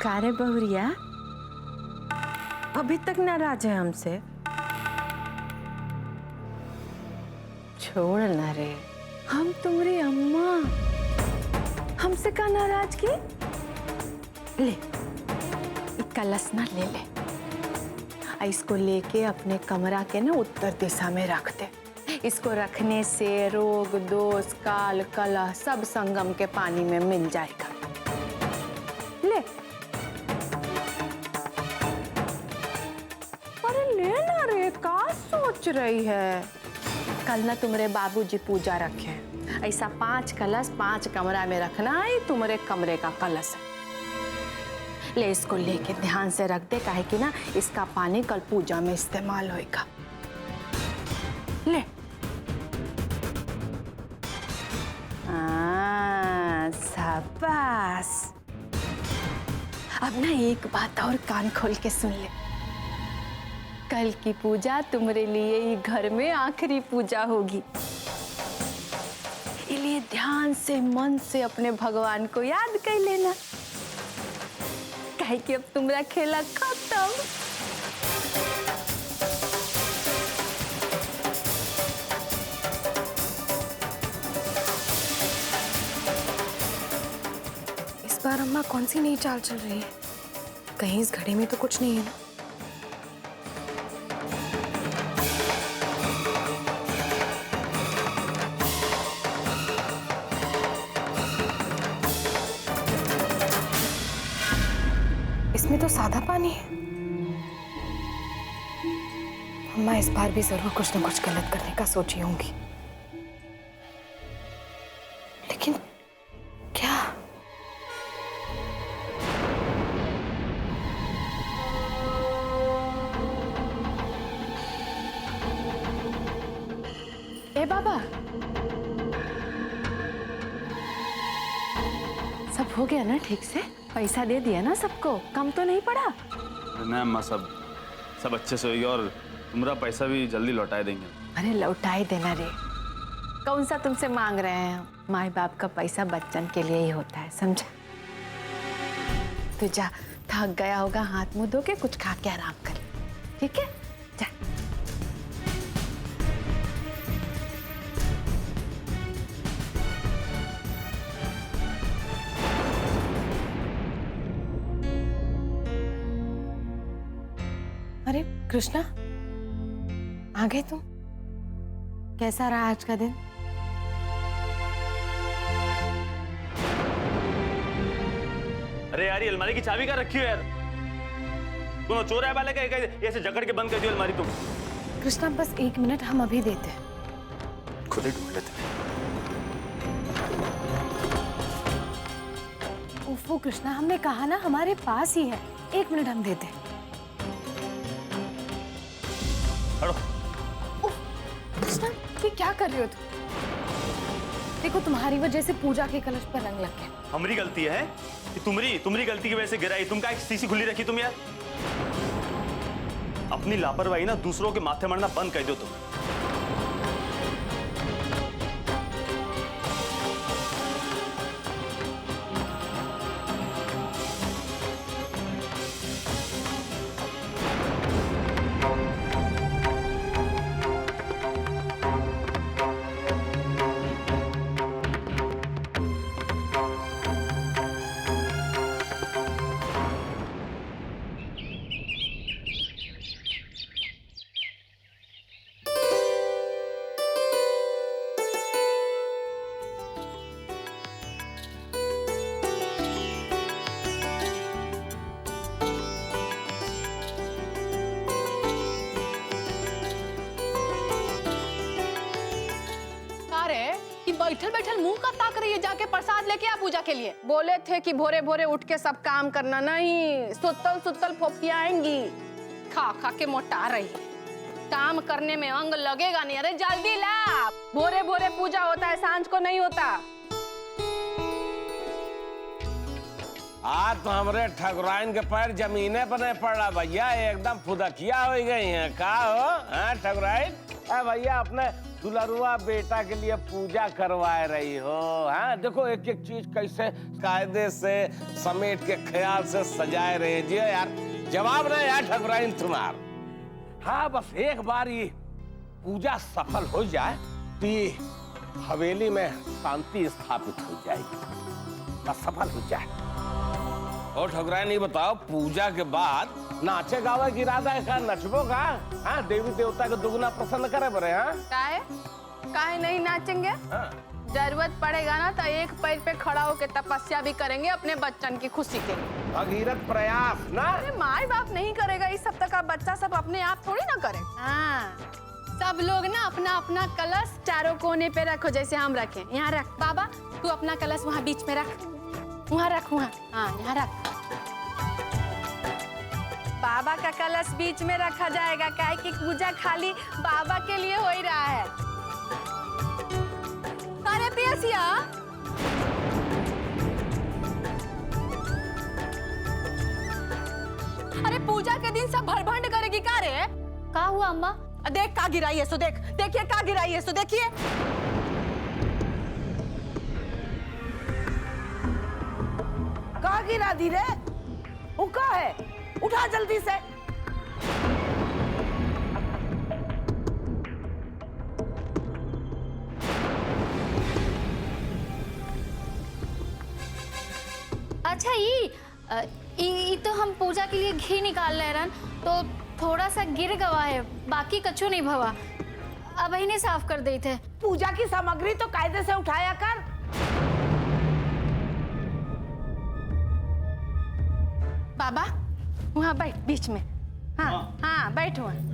कारे बहुरिया अभी तक नाराज है हमसे? छोड़ ना रे, हम तुम्हारी अम्मा, हमसे का नाराज की? ले कलश ना ले ले, इसको लेके अपने कमरा के ना उत्तर दिशा में रख दे। इसको रखने से रोग दोष काल कलह सब संगम के पानी में मिल जाएगा। ले अरे ले ना रे, का सोच रही है? कल ना तुम्हारे बाबूजी पूजा रखे हैं, ऐसा 5 कलश 5 कमरा में रखना है, तुम्हारे कमरे का कलश है। ले इसको लेके ध्यान से रख दे, काहे कि ना इसका पानी कल पूजा में इस्तेमाल होएगा। ले शाबाश। अब ना एक बात और कान खोल के सुन ले, कल की पूजा तुम्हारे लिए ही घर में आखिरी पूजा होगी, इसलिए ध्यान से मन से अपने भगवान को याद कर लेना, काहे कि अब तुम्हारा खेला खत्म। इस बार अम्मा कौन सी नई चाल चल रही है? कहीं इस घड़ी में तो कुछ नहीं है ना? इसमें तो सादा पानी है। अम्मा इस बार भी जरूर कुछ न कुछ गलत करने का सोची होंगी, लेकिन क्या? ए बाबा, सब हो गया ना ठीक से? पैसा दे दिया ना सबको? कम तो नहीं पड़ा? नहीं अम्मा, सब अच्छे से होगा और तुम्हारा पैसा भी जल्दी लौटा देंगे। अरे लौटा ही देना रे, कौन सा तुमसे मांग रहे हैं? माँ बाप का पैसा बच्चन के लिए ही होता है, समझा? तू जा, थक गया होगा, हाथ मुंह धो के कुछ खा के आराम कर, ठीक है? जा। अरे कृष्णा, आ गए तुम? कैसा रहा आज का दिन? अरे यार, ये अलमारी की चाबी कहाँ रखी हो यार? तुम चोर है वाले का ऐसे जकड़ के बंद कर दियो अलमारी तुम। कृष्णा बस 1 मिनट, हम अभी देते हैं। खुद ही ढूंढ लेते हैं। ओफो कृष्णा, हमने कहा ना हमारे पास ही है, 1 मिनट हम देते हैं। कृष्णा ये क्या कर रहे हो तुम? देखो तुम्हारी वजह से पूजा के कलश पर रंग लग गया। हमारी गलती है कि तुम्हारी गलती की वजह से गिराई। तुम का एक शीशी खुली रखी तुम यार? अपनी लापरवाही ना दूसरों के माथे मारना बंद कर दो तुम। बैठल बैठल मुंह का ताक रही है, जाके प्रसाद लेके आ पूजा के लिए। बोले थे कि भोरे भोरे उठ के सब काम करना, नहीं सुतल सुतल फोफिया आएंगी, खा खा के मोटा रही है। काम करने में अंग लगेगा नहीं। अरे जल्दी ला, भोरे भोरे पूजा होता है, सांझ को नहीं होता। आज तो हमारे ठकुराइन के पैर जमीने पर नहीं पड़ रहा भैया, एकदम फुदकिया हो गई हैं। का हो ठकुराइन? भैया अपने दुलरुआ बेटा के लिए पूजा करवा रही हो। हाँ देखो एक एक चीज कैसे कायदे से समेट के ख्याल से सजाए रहे जी यार। जवाब नहीं यार ठकुराइन तुम्हार। हाँ बस एक बार ये पूजा सफल हो जाए तो ये हवेली में शांति स्थापित हो जाएगी। बस सफल हो जाए। और ठकुराइन ये बताओ पूजा के बाद नाचे गावे की इरादा है का? नचबो का? हाँ देवी देवता को दुगना प्रसन्न करे बरे। हाँ काहे नहीं नाचेंगे? हाँ। जरूरत पड़ेगा ना तो एक पैर पे खड़ा होकर तपस्या भी करेंगे अपने बच्चन की खुशी के लिए। भगीरथ प्रयास ना। अरे माँ बाप नहीं करेगा इस सब तक का बच्चा सब अपने आप थोड़ी ना करे। हाँ सब लोग ना अपना अपना कलश चारों कोने पे रखो जैसे हम रखें। यहाँ रख बाबा, तू अपना कलश वहाँ बीच में रख, वहाँ रख, वहाँ, हाँ यहाँ रख। बाबा का कलश बीच में रखा जाएगा काहे कि पूजा खाली बाबा के लिए हो ही रहा है। अरे पियसिया अरे पूजा के दिन सब भरभंड करेगी का रे? का हुआ अम्मा? देख का गिराई है सो देख, देखिए का गिराई है सो देखिए। कहाँ गिरा दी रे? वो कहाँ है? उठा जल्दी से। अच्छा ये तो हम पूजा के लिए घी निकाल ले रन तो थोड़ा सा गिर गवा है, बाकी कछु नहीं भवा। अब इन्हें साफ कर देते। पूजा की सामग्री तो कायदे से उठाया कर। बाबा वहाँ बैठ बीच में। हाँ हाँ बैठ वहाँ।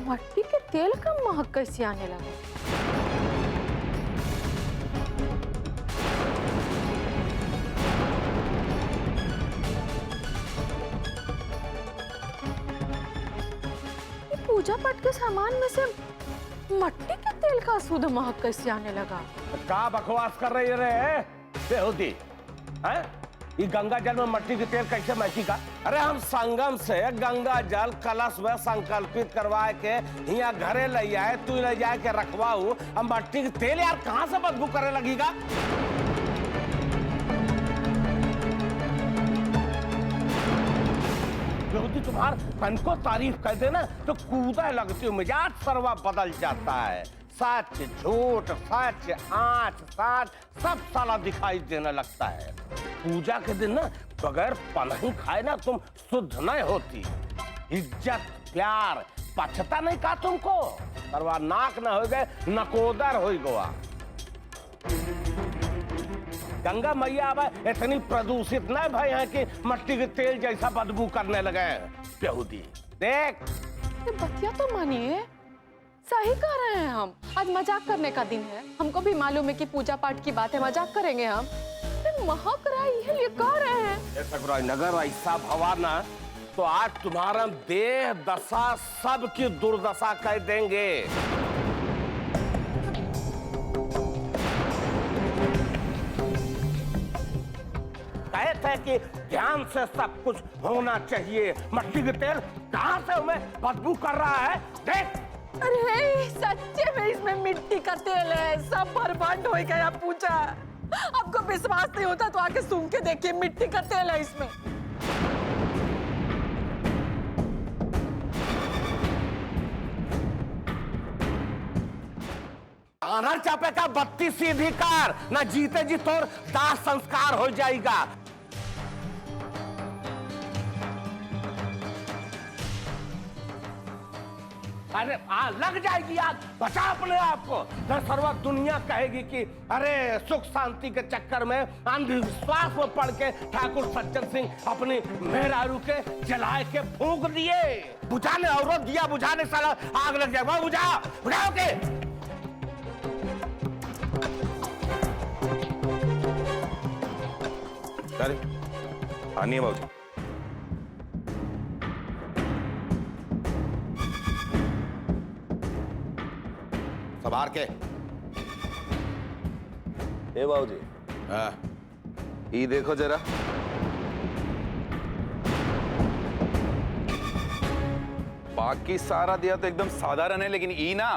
मट्टी के तेल का महक कैसे आने लगा? ये पूजा पाठ के सामान में से मट्टी के तेल का शुद्ध महक कैसे आने लगा? का बकवास कर रही है रे बेहुदी? हैं? ये गंगा जल में मट्टी के तेल कैसे महकेगा? अरे हम संगम से गंगा जल कलश में संकल्पित करवा के यहाँ घरे ले आए, तू ले जाए के रखवाऊ, हम मट्टी के तेल यार कहाँ से बदबू करने लगेगा? यदि तुम्हार तन को तारीफ कर देना तो कूदा लगती हो, मिजाज सर्वा बदल जाता है। सच झूठ, सच आँच साच सब साला दिखाई देने लगता है। पूजा के दिन ना बगैर पनही खाए ना तुम शुद्ध नहीं होती। इज्जत प्यार पछता नहीं का तुमको? सर्वा नाक न हो गए नकोदर हो गवा। गंगा मैया अब इतनी प्रदूषित न भाई है कि मट्टी के तेल जैसा बदबू करने लगे बेहूदी। देख बतिया तो मानिए, सही कह रहे हैं हम। आज मजाक करने का दिन है, हमको भी मालूम है कि पूजा पाठ की बात है, मजाक करेंगे हम। महक रहा है ये कह रहे हैं। नगर ऐसा भवा ना तो आज तुम्हारा देह दशा सबकी दुर्दशा कर देंगे। कहते हैं कि ध्यान से सब कुछ होना चाहिए। मट्टी के तेल कहाँ से हमें बदबू कर रहा है? देख। अरे सच्चे में इसमें मिट्टी का तेल है, सब बर्बाद हो गया पूजा। आपको विश्वास नहीं होता तो आके सूंघ के देखिए, मिट्टी का तेल है इसमें। आनर चापे का 32 सीधी कार ना जीते जी तोर दाह संस्कार हो जाएगा। अरे लग जाएगी आग, बचा अपने आप को। न सर्व दुनिया कहेगी कि अरे सुख शांति के चक्कर में अंधविश्वास में पड़ के ठाकुर सज्जन सिंह अपनी मेहरारू के जलाए के फूंक दिए। बुझाने और दिया बुझाने साला आग लग जाए। वो बुझाओ के। अरे आनी बाबूजी। सवार के। ए बाबूजी, हाँ। ये देखो जरा। बाकी सारा दिया तो एकदम साधारण है, लेकिन ई ना,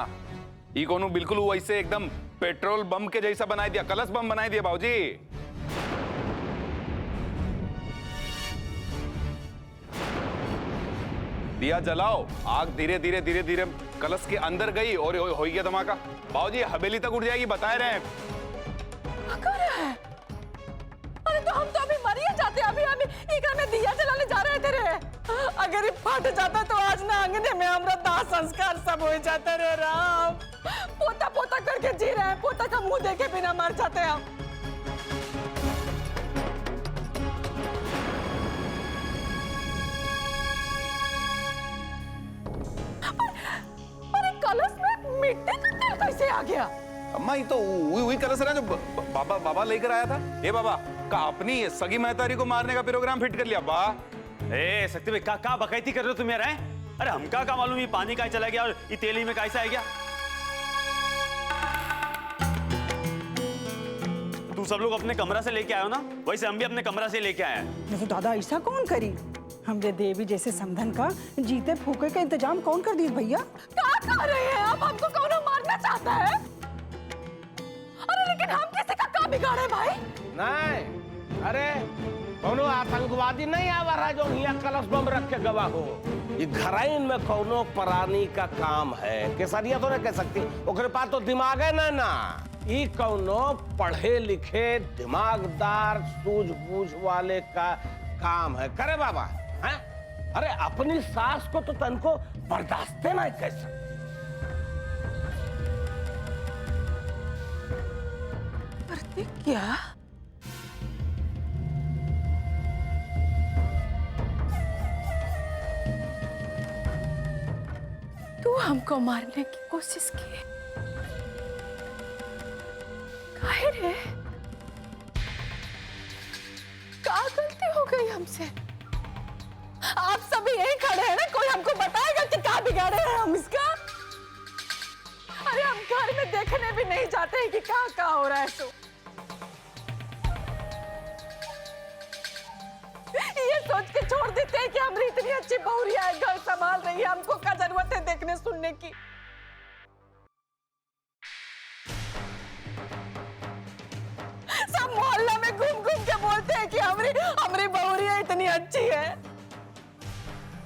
ई कोनो बिल्कुल वैसे एकदम पेट्रोल बम के जैसा बनाई दिया, कलश बम बनाई दिया बाबूजी। दिया जलाओ, आग धीरे धीरे धीरे धीरे कलश के अंदर गई और हो गया धमाका। बाबूजी हवेली तक उड़ जाएगी, बताए रहे हैं। अरे तो हम तो अभी मर ही जाते, अभी घर में दिया जलाने जा रहे थे रे। अगर ये फट जाता तो आज ना अंगने में हमारा दाह संस्कार सब हो जाते रे राम। पोता पोता करके जी रहे हैं, पोता का मुंह देखे बिना मर जाते हम। अरे कलश में मिट्टी का तेल कैसे आ गया? अम्मा ये तो वही कलश है ना जो बाबा लेकर आया था। ए बाबा का अपनी सगी महतारी को मारने का प्रोग्राम फिट कर लिया बा। ए शक्ति भाई का बकैती कर रहे हो तुम यार? अरे हमका का मालूम ये पानी का चला गया और ये तेली में कैसा आ गया? तू सब लोग अपने कमरा से लेके आयो ना, वैसे हम भी अपने कमरा से लेके आए हैं। तो दादा ऐसा कौन करी? हमरे देवी जैसे समधन का जीते फूके का इंतजाम कौन कर दी भैया? क्या कर रहे हैं आप? हमको कौन मारना चाहता है? अरे लेकिन हम किसी का क्या बिगाड़े भाई? नहीं, अरे कोनो आतंकवादी नहीं आवा रहा जो यहाँ कलश बम रख के गवा हो। ये घराइन में कोनो प्राणी का काम है। केसरिया तो नहीं कह सकती, ओकरे पास तो दिमाग है ना। ये कोनो पढ़े लिखे दिमागदार सूझबूझ वाले का काम है। करे बाबा हैं? अरे अपनी सास को तो तनको बर्दाश्त नहीं कर सकते। क्या? तू हमको मारने की कोशिश की? काहे रे? क्या गलती हो गई हमसे? आप सभी यही खड़े हैं ना, कोई हमको बताएगा कि क्या बिगाड़े हैं हम इसका? अरे हम घर में देखने भी नहीं जाते हैं कि क्या क्या हो रहा है। तो कि हमारी इतनी अच्छी बहुरिया है, घर संभाल रही है, हमको क्या जरूरत है देखने सुनने की। सब मोहल्ला में घूम घूम के बोलते हैं कि हमारी बहुरिया इतनी अच्छी है।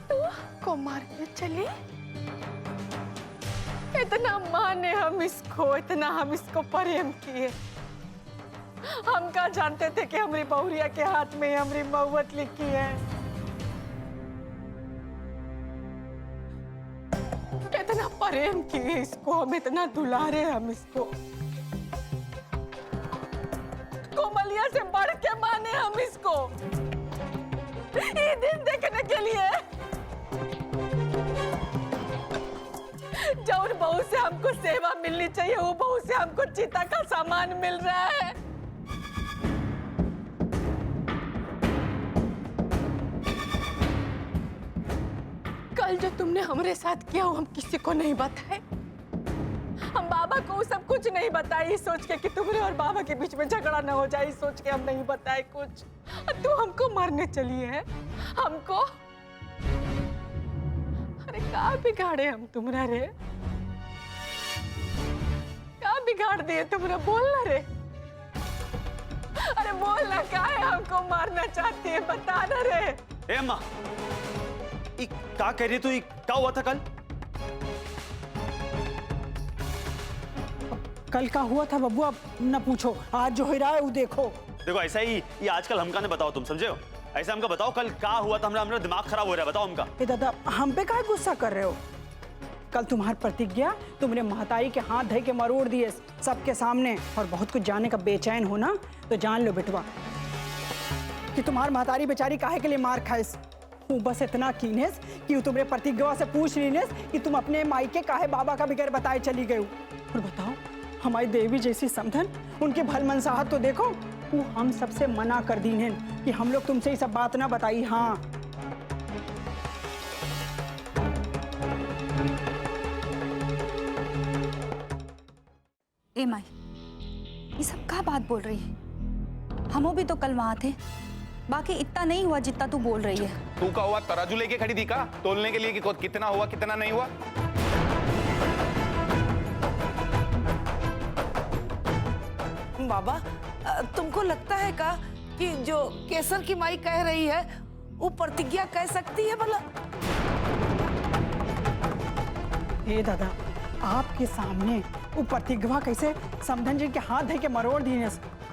तो को मारने चली, इतना माने हम इसको, इतना हम इसको प्रेम किए। हम क्या जानते थे कि हमारी बहुरिया के हाथ में हमारी मौत लिखी है। इतना प्रेम किए इसको हम, इतना दुलारे हम इसको, कोमलिया से बढ़ के माने हम इसको, ये दिन देखने के लिए। जो बहू से हमको सेवा मिलनी चाहिए, वो बहू से हमको चिता का सामान मिल रहा है। कल जो तुमने हमारे साथ किया वो हम किसी को नहीं बताए। हम बाबा को सब कुछ नहीं बताए, इस सोच के कि तुम्हारे और बाबा के बीच में झगड़ा ना हो जाए, इस सोच के हम नहीं बताए कुछ। तू हमको मारने चली है, हमको। अरे क्या बिगाड़े हम तुम्हारा रे, क्या बिगाड़ दिए तुमने, बोलना रे। अरे बोलना, क्या है हमको मारना चाहती है, बताना रे। ए अम्मा, क्या कह रही तू? क्या हुआ था कल? कल का हुआ था बब्बू, अब न पूछो, आज जो हो रहा है वो देखो। देखो ऐसा ही ये आजकल हमका ने बताओ, तुम समझे हो? ऐसा हमका बताओ कल क्या हुआ था, हमारा दिमाग खराब हो रहा है, बताओ हमका। ए दादा, हम पे काहे गुस्सा कर रहे हो? कल तुम्हारी प्रतिज्ञा तुमने महतारी के हाथ धो के मरोड़ दिए सबके सामने, और बहुत कुछ जाने का बेचैन हो ना, तो जान लो बेटवा कि तुम्हारी महतारी बेचारी काहे के लिए मार खाइस। वो बस इतना कीनेस कि वो तुम्हारे प्रतिज्ञा से पूछ लीनेस कि तुम अपने मायके काहे बाबा का बगैर बताए चली गई। और बताओ, हमारी देवी जैसी समधन, उनके भल मनसाहत तो देखो, वो हम सबसे मना कर दी हैं कि हम लोग तुमसे ये सब बात ना बताई। हाँ, ए माई, ये सब क्या बात बोल रही है? हमो भी तो कल वहां थे, बाकी इतना नहीं हुआ जितना तू बोल रही है। तू का हुआ तराजू लेके खड़ी थी का तोलने के लिए कि कितना हुआ कितना नहीं हुआ? बाबा, तुमको लगता है का कि जो केसर की माई कह रही है वो प्रतिज्ञा कह सकती है भला? हे दादा, आपके सामने वो प्रतिज्ञा कैसे समधन जी के हाथ धो के मरोड़ दिए,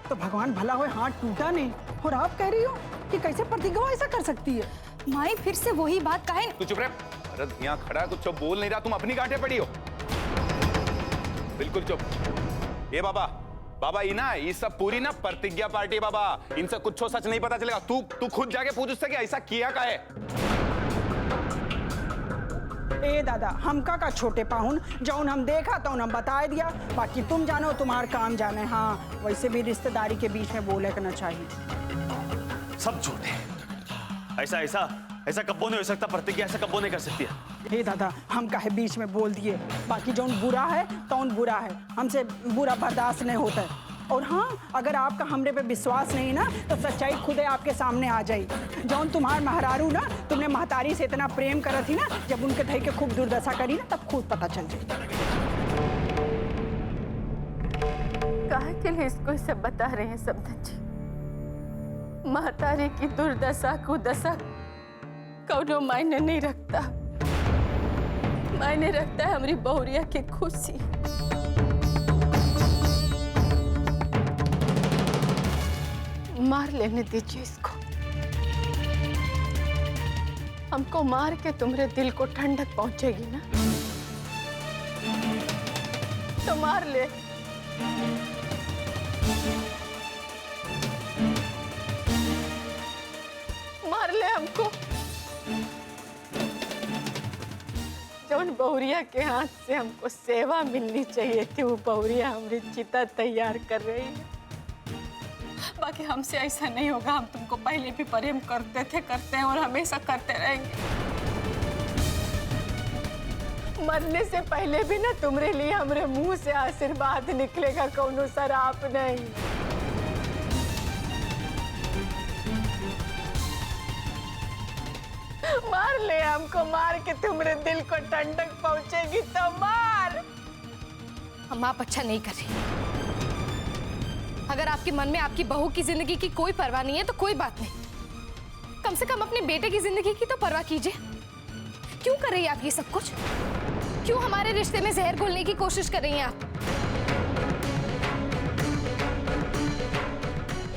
तो भगवान भला हो हाथ टूटा नहीं, और आप कह रही हो कि कैसे प्रतिज्ञा ऐसा कर सकती है? माई फिर से वही बात काहे? तू चुप रह। अरे यहाँ खड़ा है, कुछ बोल नहीं रहा, तुम अपनी गांठें पड़ी हो। बिल्कुल चुप। ये बाबा, बाबा ये ना, ये सब पूरी ना प्रतिज्ञा पार्टी बाबा, इनसे कुछ सच नहीं पता चलेगा। तू खुद जाके पूछ उससे कि ऐसा किया का है। ए दादा, हमका का छोटे पाहुन, जौन हम देखा तो हम बता दिया, बाकी तुम जानो तुम्हार काम जाने। हाँ, वैसे भी रिश्तेदारी के बीच में बोले करना चाहिए। सब झूठे। ऐसा ऐसा ऐसा कब्बो नहीं हो सकता, प्रतिज्ञा ऐसा कब्बो नहीं कर सकती है। हे दादा, हम काहे बीच में बोल दिए, बाकी जौन बुरा है तौन बुरा है, हमसे बुरा बर्दाश्त नहीं होता है। और हाँ, अगर आपका हमरे पे विश्वास नहीं ना, तो सच्चाई खुद आपके सामने आ जाई। जौन तुम्हार महरारू ना तुमने महतारी से इतना प्रेम करा थी ना, जब उनके धई के खूब दुर्दशा करी ना, तब खुद पता चल जाए। काहे के लिए इसको सब बता रहे हैं समधन जी? महतारी की दुर्दशा कुदशा कौनो मायने नहीं रखता, मायने रखता है हमारी बहुरिया की खुशी। मार लेने दीजिए इसको, हमको मार के तुम्हारे दिल को ठंडक पहुंचेगी ना, तो मार ले। मार ले हमको। जौन बहुरिया के हाथ से हमको सेवा मिलनी चाहिए थी, वो बहुरिया हमारी चिता तैयार कर रही है। बाकी हमसे ऐसा नहीं होगा, हम तुमको पहले भी प्रेम करते थे, करते हैं और हमेशा करते रहेंगे। मरने से पहले भी ना तुम्हारे लिए हमारे मुंह से आशीर्वाद निकलेगा, कौनो शराप नहीं। मार ले हमको, मार के तुम्हारे दिल को ठंडक पहुंचेगी तो मार। हम आप अच्छा नहीं कर रही। अगर आपके मन में आपकी बहू की जिंदगी की कोई परवाह नहीं है तो कोई बात नहीं, कम से कम अपने बेटे की जिंदगी की तो परवाह कीजिए। क्यों कर रही है आप ये सब कुछ? क्यों हमारे रिश्ते में जहर घोलने की कोशिश कर रही हैं आप?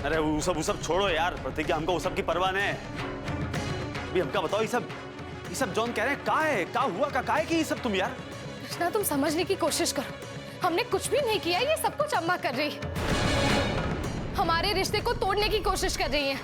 अरे वो सब छोड़ो यार प्रतिज्ञा, हमको वो सब की परवाह नहीं है। अभी हमका बताओ ये सब जॉन कह रहे हैं का हुआ का है कि ये सब तुम यार? कृष्णा तुम समझने की कोशिश करो, हमने कुछ भी नहीं किया, ये सब कुछ अम्मा कर रही है। हमारे रिश्ते को तोड़ने की कोशिश कर रही है।